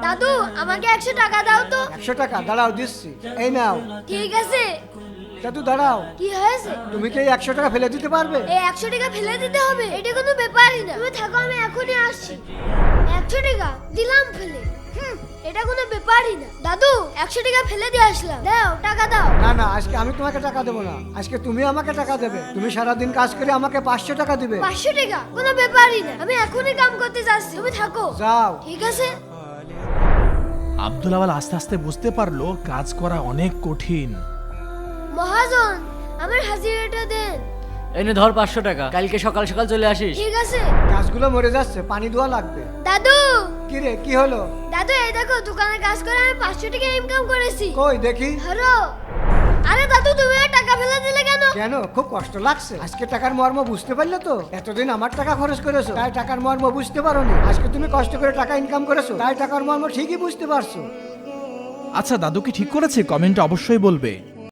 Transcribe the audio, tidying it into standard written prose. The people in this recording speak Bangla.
দাদু আমাকে 100 টাকা দাও তো। 100 টাকা? দাঁড়াও, দিচ্ছি। এই নাও। ঠিক আছে। দাদু দাঁড়াও, কি হয়েছে? তুমি কি এই 100 টাকা ফেলে দিতে পারবে? এই 100 টাকা ফেলে দিতে হবে? এটা কোনো ব্যাপারই না। তুমি থাকো, আমি এখনই আসছি। 100 টাকা দিলাম ফেলে। এটা কোনো ব্যাপারই না। দাদু 100 টাকা ফেলে দিয়ে আসলাম, দাও টাকা দাও। না না, আজকে আমি তোমাকে টাকা দেবো না, আজকে তুমি আমাকে টাকা দেবে। তুমি সারাদিন কাজ করে আমাকে 500 টাকা দিবে। 500 টাকা কোনো ব্যাপারই না, আমি এখনই কাম করতে যাচ্ছি, তুমি থাকো। যাও। ঠিক আছে। আব্দুল আওয়াল আস্তে আস্তে বুঝতে পারলো কাজ করা অনেক কঠিন। মহাজন আমার হাজিরাটা দেন। এনে ধর 500 টাকা, কালকে সকাল সকাল চলে আসিস। ঠিক আছে। গাছগুলো মরে যাচ্ছে, পানি দেওয়া লাগবে। দাদু কি রে, কি হলো? দাদু এই দেখো, দোকানে কাজ করে আমি 500 টাকা ইনকাম করেছি। কই দেখি। ধরো। আরে দাদু তুমি আর টাকা ফেলে দিলে কেন? কেন, খুব কষ্ট লাগছে? আজকে টাকার মর্ম বুঝতে পারলে তো? এতদিন আমার টাকা খরচ করেছো, তাই টাকার মর্ম বুঝতে পারোনি। আজকে তুমি কষ্ট করে টাকা ইনকাম করেছো, তাই টাকার মর্ম ঠিকই বুঝতে পারছো। আচ্ছা, দাদু কি ঠিক করেছে? কমেন্টে অবশ্যই বলবে।